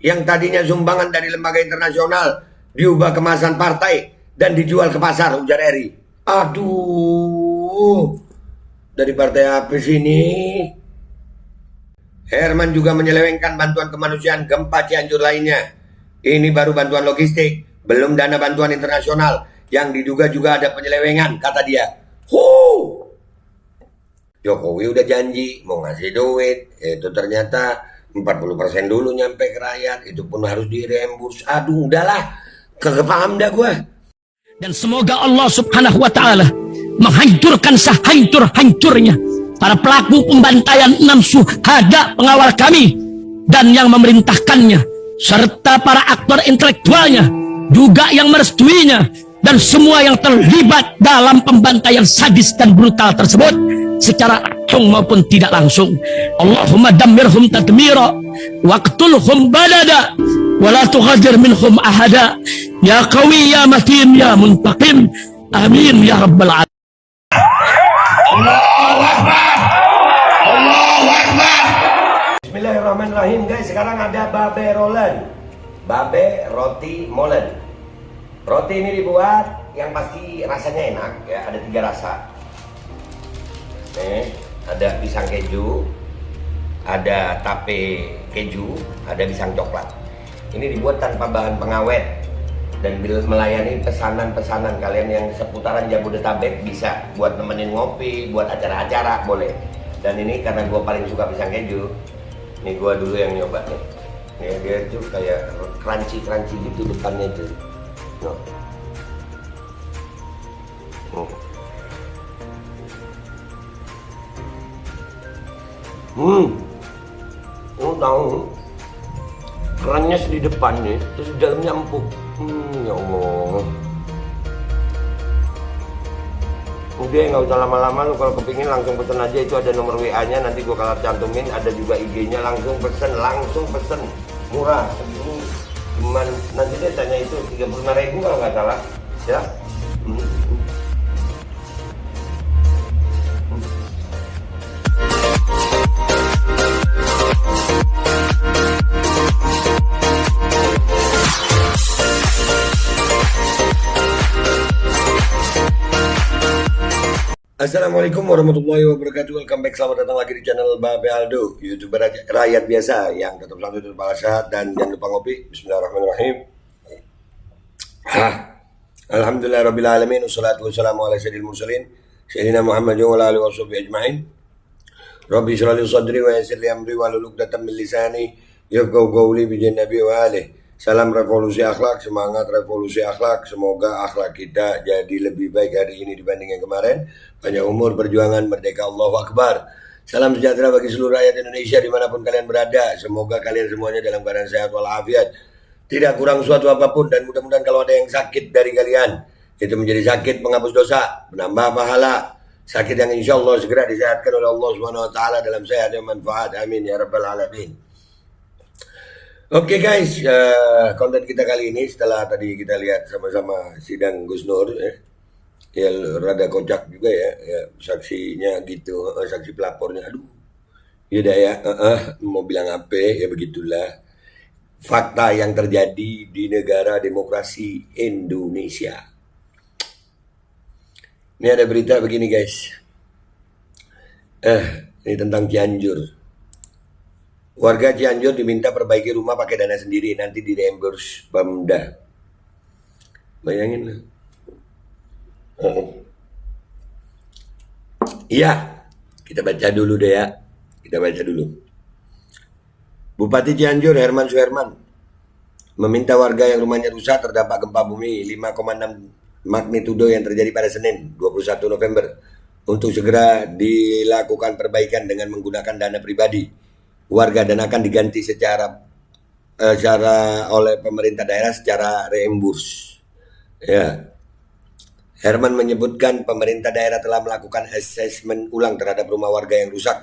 yang tadinya sumbangan dari lembaga internasional diubah kemasan partai dan dijual ke pasar, ujar Eri. Aduh, dari partai apa sih ini? Herman juga menyelewengkan bantuan kemanusiaan gempa Cianjur lainnya. Ini baru bantuan logistik, belum dana bantuan internasional yang diduga juga ada penyelewengan, kata dia. Jokowi udah janji mau ngasih duit, itu ternyata 40% dulu nyampe ke rakyat, itu pun harus diremburs. Aduh, udahlah, kagak paham dah gue. Dan semoga Allah subhanahu wa ta'ala menghancurkan sehancur-hancurnya para pelaku pembantaian 6 syuhada pengawal kami dan yang memerintahkannya, serta para aktor intelektualnya juga yang merestuinya, dan semua yang terlibat dalam pembantaian sadis dan brutal tersebut secara langsung maupun tidak langsung. Allahumma dammirhum tadmira waqtulhum balada wala tughadir minhum ahada ya qawi ya matin ya muntaqim amin ya rabbal alamin. Allahu Akbar. Allahu Akbar. Bismillahirrahmanirrahim guys. Sekarang ada babe rolen, babe roti molen. Roti ini dibuat yang pasti rasanya enak ya, ada 3 rasa. Nih, ada pisang keju, ada tape keju, ada pisang coklat. Ini dibuat tanpa bahan pengawet dan melayani pesanan-pesanan kalian yang seputaran Jabodetabek, bisa buat nemenin ngopi, buat acara-acara boleh. Dan ini karena gue paling suka pisang keju, nih gue dulu yang nyoba nih. Nih dia tuh kayak crunchy gitu depannya tuh. No. Tahu kerannya di depannya, terus di dalamnya empuk. Ya Allah. Udah nggak usah lama-lama, lu kalau kepingin langsung pesen aja, itu ada nomor WA-nya, nanti gua kalau cantumin, ada juga IG-nya, langsung pesen, murah. Ini cuman nanti dia tanya itu 35.000 kalau nggak salah, ya. Assalamualaikum warahmatullahi wabarakatuh. Welcome back, selamat datang lagi di channel Babe Aldo, YouTuber rakyat biasa yang tetap selalu tetap sehat dan jangan lupa ngopi. Bismillahirrahmanirrahim. Alhamdulillah rabbil alamin, wassalatu wassalamu ala sayyidil mursalin sayyidina Muhammadin wa ala alihi washabihi ajmain. Rabbi shrah li sadri wa yassir li amri wahlul 'uqdatam min lisani yafqahu qawli bi jannabi wa alihi. Salam revolusi akhlak, semangat revolusi akhlak. Semoga akhlak kita jadi lebih baik hari ini dibanding yang kemarin. Panjang umur, perjuangan, merdeka, Allahu Akbar. Salam sejahtera bagi seluruh rakyat Indonesia dimanapun kalian berada. Semoga kalian semuanya dalam keadaan sehat walafiat, tidak kurang suatu apapun. Dan mudah-mudahan kalau ada yang sakit dari kalian, itu menjadi sakit penghapus dosa, menambah pahala. Sakit yang insya Allah segera disehatkan oleh Allah SWT dalam sehat yang manfaat. Amin ya rabbal alamin. Oke guys, konten kita kali ini setelah tadi kita lihat sama-sama sidang Gus Nur, ya rada kocak juga ya saksinya gitu, saksi pelapornya, aduh, yaudah ya, mau bilang apa ya, begitulah fakta yang terjadi di negara demokrasi Indonesia. Ini ada berita begini guys, ini tentang Cianjur. Warga Cianjur diminta perbaiki rumah pakai dana sendiri, nanti di reimburse Pemda. Bayangin lah. Iya, kita baca dulu deh ya. Kita baca dulu. Bupati Cianjur Herman Suherman meminta warga yang rumahnya rusak terdampak gempa bumi 5,6 magnitudo yang terjadi pada Senin 21 November untuk segera dilakukan perbaikan dengan menggunakan dana pribadi warga dan akan diganti secara oleh pemerintah daerah secara reimburse. Ya. Herman menyebutkan pemerintah daerah telah melakukan asesmen ulang terhadap rumah warga yang rusak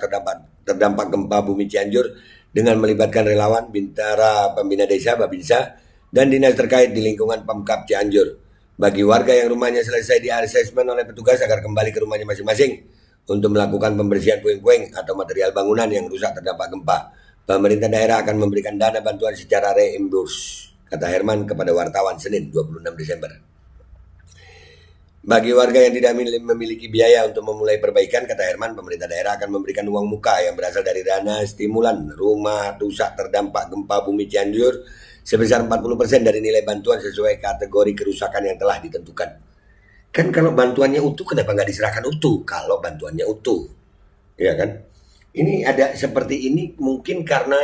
terdampak gempa bumi Cianjur dengan melibatkan relawan, Bintara Pembina Desa Babinsa dan dinas terkait di lingkungan Pemkab Cianjur. Bagi warga yang rumahnya selesai diasesmen oleh petugas agar kembali ke rumahnya masing-masing untuk melakukan pembersihan puing-puing atau material bangunan yang rusak terdampak gempa. pemerintah daerah akan memberikan dana bantuan secara reimburse, kata Herman kepada wartawan Senin 26 Desember. Bagi warga yang tidak memiliki biaya untuk memulai perbaikan, kata Herman, pemerintah daerah akan memberikan uang muka yang berasal dari dana stimulan rumah rusak terdampak gempa bumi Cianjur sebesar 40% dari nilai bantuan sesuai kategori kerusakan yang telah ditentukan. Kan kalau bantuannya utuh, kenapa nggak diserahkan utuh? Kalau bantuannya utuh, ya kan? Ini ada seperti ini mungkin karena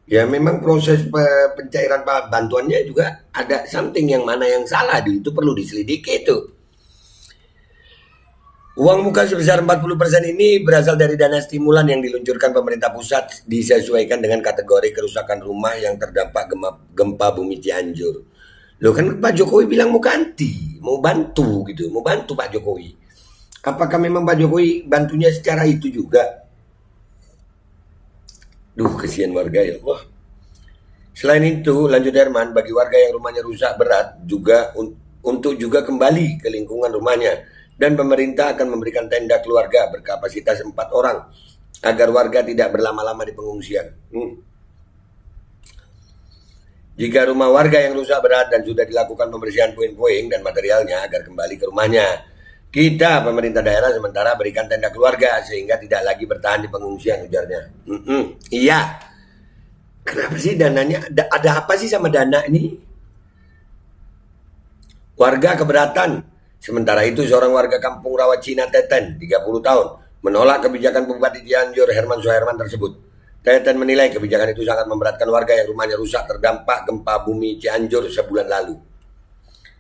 ya memang proses pencairan bantuannya juga ada something yang mana yang salah, itu perlu diselidiki itu. Uang muka sebesar 40% ini berasal dari dana stimulan yang diluncurkan pemerintah pusat disesuaikan dengan kategori kerusakan rumah yang terdampak gempa bumi Cianjur. Loh kan Pak Jokowi bilang mau ganti, mau bantu gitu, mau bantu Pak Jokowi. Apakah memang Pak Jokowi bantunya secara itu juga? Duh, kesian warga ya Allah. Selain itu, lanjut Herman, bagi warga yang rumahnya rusak berat juga untuk juga kembali ke lingkungan rumahnya. Dan pemerintah akan memberikan tenda keluarga berkapasitas 4 orang agar warga tidak berlama-lama di pengungsian. Jika rumah warga yang rusak berat dan sudah dilakukan pembersihan puing-puing dan materialnya agar kembali ke rumahnya, kita pemerintah daerah sementara berikan tenda keluarga sehingga tidak lagi bertahan di pengungsian, ujarnya. Iya. Kenapa sih dananya? Ada apa sih sama dana ini? Warga keberatan. Sementara itu seorang warga kampung Rawa Cina Teten, 30 tahun, menolak kebijakan Bupati Cianjur Herman Suherman tersebut. Teten menilai kebijakan itu sangat memberatkan warga yang rumahnya rusak terdampak gempa bumi Cianjur sebulan lalu.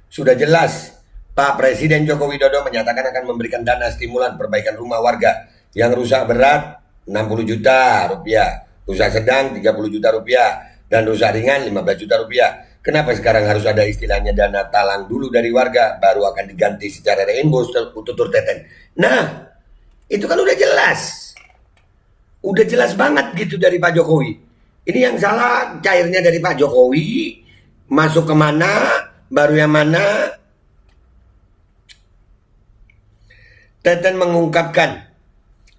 Sudah jelas, Pak Presiden Joko Widodo menyatakan akan memberikan dana stimulan perbaikan rumah warga yang rusak berat 60 juta rupiah, rusak sedang 30 juta rupiah, dan rusak ringan 15 juta rupiah. Kenapa sekarang harus ada istilahnya dana talang dulu dari warga, baru akan diganti secara reimburse, tutur Teten. Nah, itu kan udah jelas. Udah jelas banget gitu dari Pak Jokowi. Ini yang salah cairnya dari Pak Jokowi, masuk kemana, baru yang mana. Teten mengungkapkan,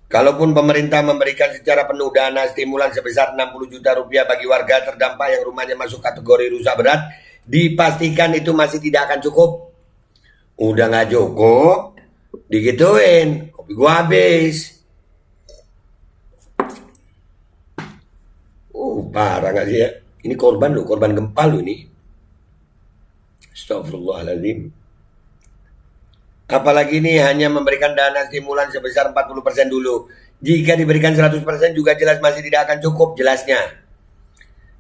kalaupun pemerintah memberikan secara penuh dana stimulan sebesar 60 juta rupiah bagi warga terdampak yang rumahnya masuk kategori rusak berat, dipastikan itu masih tidak akan cukup. Udah nggak cukup, digituin, kopi gua habis. Parah nggak sih ya? Ini korban loh, korban gempa loh ini. Astagfirullahaladzim. Apalagi ini hanya memberikan dana stimulan sebesar 40% dulu. Jika diberikan 100% juga jelas masih tidak akan cukup, jelasnya.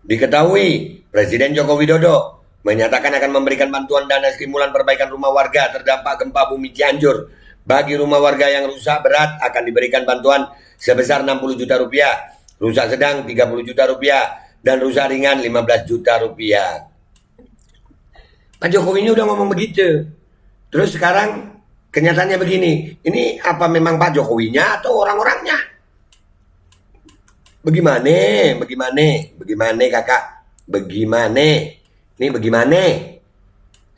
Diketahui, Presiden Joko Widodo menyatakan akan memberikan bantuan dana stimulan perbaikan rumah warga terdampak gempa bumi Cianjur. Bagi rumah warga yang rusak berat akan diberikan bantuan sebesar 60 juta rupiah, rusak sedang 30 juta rupiah, dan rusak ringan 15 juta rupiah. Pak Jokowi ini udah ngomong begitu. Terus sekarang kenyataannya begini, ini apa memang Pak Jokowinya atau orang-orangnya? Bagaimana kakak? Bagaimana? Ini bagaimana?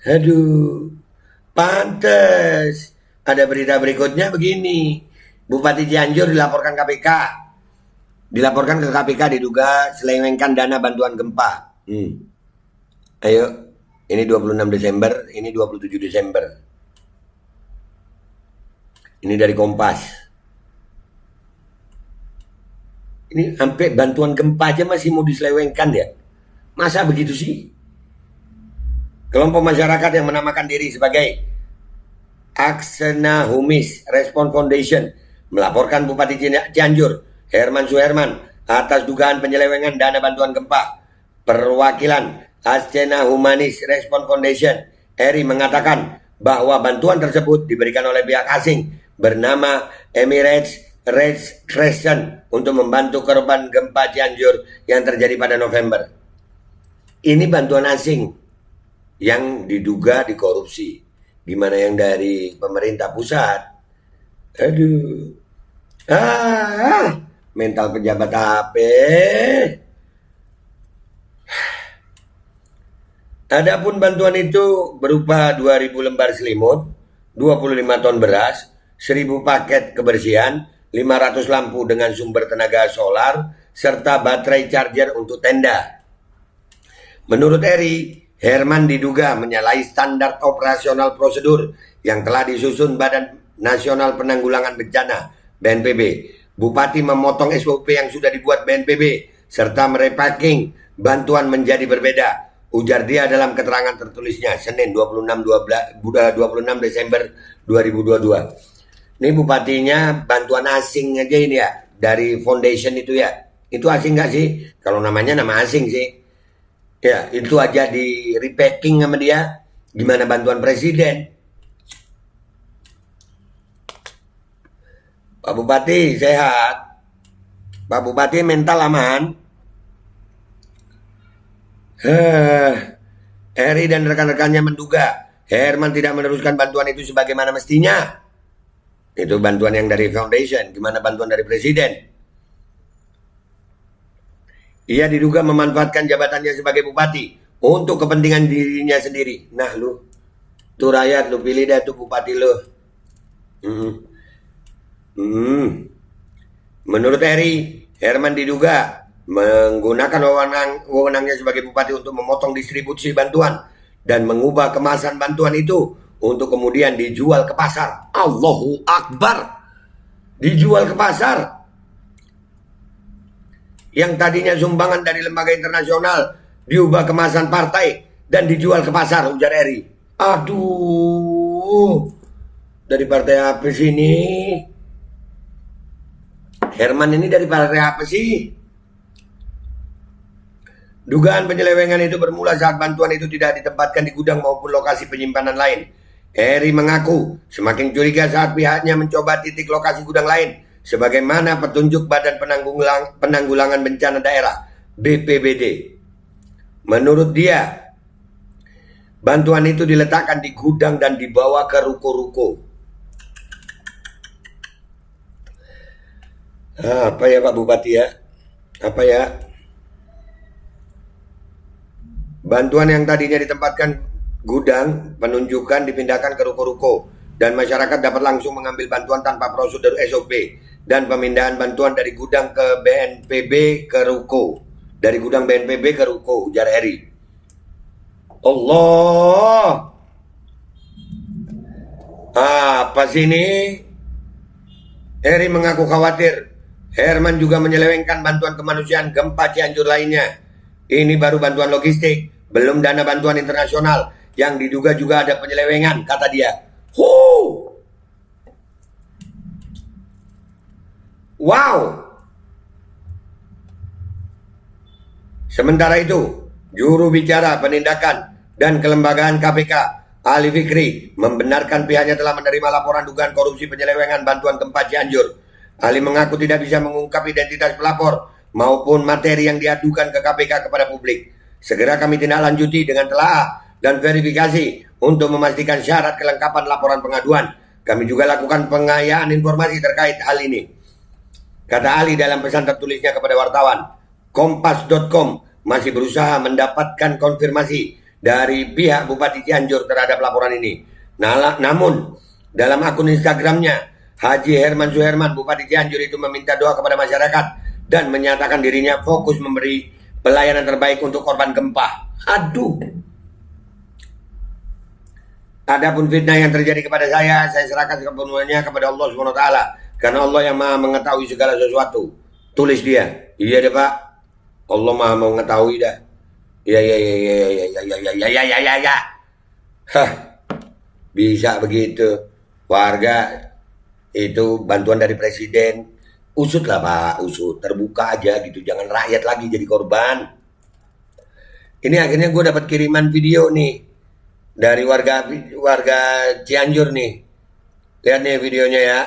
Aduh, pantes. Ada berita berikutnya begini, Bupati Cianjur dilaporkan KPK. Dilaporkan ke KPK diduga selewengkan dana bantuan gempa. Ayo, ini 26 Desember, ini 27 Desember. Ini dari Kompas. Ini sampai bantuan gempa aja masih mau diselewengkan ya. Masa begitu sih? Kelompok masyarakat yang menamakan diri sebagai Aksena Humis Respon Foundation melaporkan Bupati Cianjur Herman Suherman atas dugaan penyelewengan dana bantuan gempa. Perwakilan Aksena Humanis Respon Foundation RI mengatakan bahwa bantuan tersebut diberikan oleh pihak asing bernama Emirates Red Crescent untuk membantu korban gempa Cianjur yang terjadi pada November. Ini bantuan asing yang diduga dikorupsi. Gimana yang dari pemerintah pusat? Aduh. Mental pejabat HP. Adapun bantuan itu berupa 2.000 lembar selimut, 25 ton beras, 1.000 paket kebersihan, 500 lampu dengan sumber tenaga solar, serta baterai charger untuk tenda. Menurut Eri, Herman diduga menyalahi standar operasional prosedur yang telah disusun Badan Nasional Penanggulangan Bencana (BNPB). Bupati memotong SOP yang sudah dibuat BNPB serta merepaking bantuan menjadi berbeda, ujar dia dalam keterangan tertulisnya Senin 26 Desember 2022. Ini bupatinya bantuan asing aja ini ya, dari foundation itu ya. Itu asing nggak sih? Kalau namanya nama asing sih. Ya, itu aja di repacking sama dia. Gimana bantuan presiden? Pak Bupati sehat. Pak Bupati mental aman. Eri dan rekan-rekannya menduga Herman tidak meneruskan bantuan itu sebagaimana mestinya. Itu bantuan yang dari foundation. Gimana bantuan dari presiden? Ia diduga memanfaatkan jabatannya sebagai bupati untuk kepentingan dirinya sendiri. Nah lu, tuh rakyat lu pilih dah tuh bupati lu. Menurut Eri, Herman diduga menggunakan wewenangnya sebagai bupati untuk memotong distribusi bantuan dan mengubah kemasan bantuan itu untuk kemudian dijual ke pasar. Allahu Akbar. Dijual ke pasar. Yang tadinya sumbangan dari lembaga internasional diubah kemasan partai dan dijual ke pasar, ujar Eri. Aduh. Dari partai apa sih ini? Herman ini dari partai apa sih? Dugaan penyelewengan itu bermula saat bantuan itu tidak ditempatkan di gudang maupun lokasi penyimpanan lain. Eri mengaku semakin curiga saat pihaknya mencoba titik lokasi gudang lain, sebagaimana petunjuk Badan Penanggulangan Bencana Daerah (BPBD). Menurut dia, bantuan itu diletakkan di gudang dan dibawa ke ruko-ruko. Apa ya Pak Bupati ya? Apa ya? Bantuan yang tadinya ditempatkan gudang, penunjukan dipindahkan ke ruko-ruko dan masyarakat dapat langsung mengambil bantuan tanpa prosedur SOP, dan pemindahan bantuan dari gudang ke BNPB ke ruko. Dari gudang BNPB ke ruko, ujar Eri. Allah. Apa sih ini? Eri mengaku khawatir Herman juga menyelewengkan bantuan kemanusiaan gempa Cianjur lainnya. Ini baru bantuan logistik, belum dana bantuan internasional yang diduga juga ada penyelewengan, kata dia. Wow. Sementara itu, juru bicara penindakan dan kelembagaan KPK, Ali Fikri, membenarkan pihaknya telah menerima laporan dugaan korupsi penyelewengan bantuan gempa Cianjur. Ali mengaku tidak bisa mengungkap identitas pelapor maupun materi yang diadukan ke KPK kepada publik. Segera kami tindak lanjuti dengan telaah dan verifikasi untuk memastikan syarat kelengkapan laporan pengaduan. Kami juga lakukan pengayaan informasi terkait hal ini, kata Ali dalam pesan tertulisnya kepada wartawan. Kompas.com masih berusaha mendapatkan konfirmasi dari pihak Bupati Cianjur terhadap laporan ini. Namun, dalam akun Instagramnya, Haji Herman Suherman, Bupati Cianjur itu meminta doa kepada masyarakat dan menyatakan dirinya fokus memberi pelayanan terbaik untuk korban gempa. Aduh. Adapun fitnah yang terjadi kepada saya serahkan sepenuhnya kepada Allah SWT, karena Allah yang Maha mengetahui segala sesuatu. Tulis dia. Iya deh Pak. Allah Maha mengetahui dah. Ya. Bisa begitu. Warga itu bantuan dari presiden. Usut lah Pak, usut. Terbuka aja gitu. Jangan rakyat lagi jadi korban. Ini akhirnya gue dapat kiriman video nih dari warga Cianjur nih. Lihat nih videonya ya.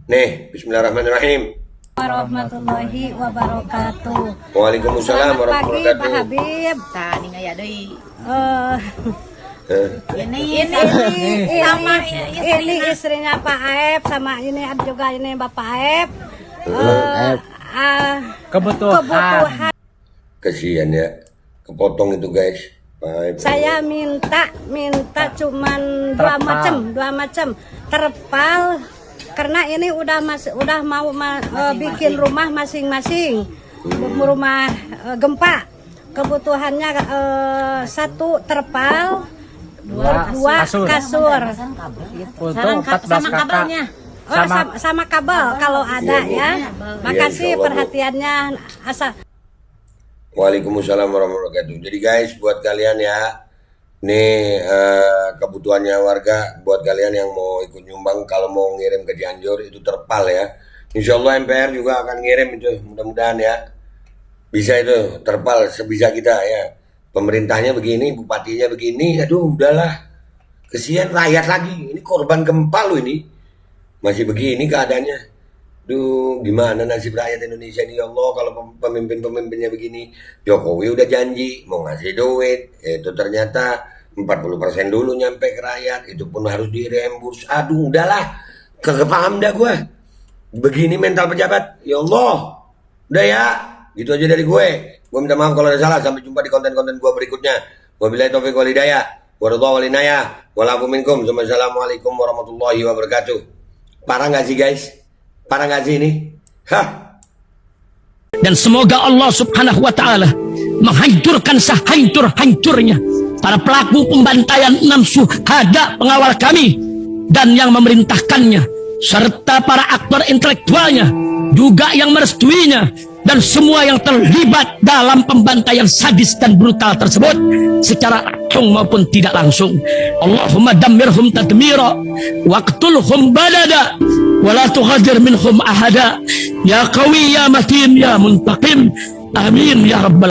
Nih, bismillahirrahmanirrahim. Warahmatullahi wabarakatuh. Waalaikumsalam Selamat pagi warahmatullahi Pak wabarakatuh. Habib. Tadi nggak ada Ini istrinya Pak Aep sama ini juga ini Bapak Aep. Kebutuhan. Kasihan ya, kepotong itu guys. Baik. Saya minta cuman dua macam terpal karena ini udah mau bikin rumah masing-masing, rumah gempa. Kebutuhannya 1 terpal, 2 kasur, Untuk 14 kakak. sama kabel kalau ada ya. Makasih perhatiannya. Waalaikumsalam warahmatullahi wabarakatuh. Jadi guys, buat kalian ya, ini kebutuhannya warga, buat kalian yang mau ikut nyumbang, kalau mau ngirim ke Cianjur itu terpal ya. Insya Allah MPR juga akan ngirim itu, mudah-mudahan ya. Bisa itu terpal sebisa kita ya. Pemerintahnya begini, bupatinya begini, aduh udahlah. Kesian rakyat lagi, ini korban gempa loh ini. Masih begini keadaannya. Duh, gimana nasib rakyat Indonesia ini ya Allah kalau pemimpin-pemimpinnya begini. Jokowi udah janji mau ngasih duit, itu ternyata 40% dulu nyampe ke rakyat, itu pun harus diremburs. Aduh, udahlah. Kagak paham dah gue. Begini mental pejabat. Ya Allah. Udah ya. Gitu aja dari gue. Gue minta maaf kalau ada salah. Sampai jumpa di konten-konten gue berikutnya. Wabillahi taufiq wal hidayah. Waradhu wal inayah. Walafu minkum. Wassalamualaikum warahmatullahi wabarakatuh. Parah gak sih guys? Parah gak sih ini? Hah? Dan semoga Allah subhanahu wa ta'ala menghancurkan sehancur-hancurnya para pelaku pembantaian 6 syuhada pengawal kami dan yang memerintahkannya, serta para aktor intelektualnya juga yang merestuinya, dan semua yang terlibat dalam pembantaian sadis dan brutal tersebut secara langsung maupun tidak langsung. Allahumma dammirhum tadmira waqtulhum balada wala tughadir minhum ahada ya qawi ya matin ya muntaqim. Amin ya rabbal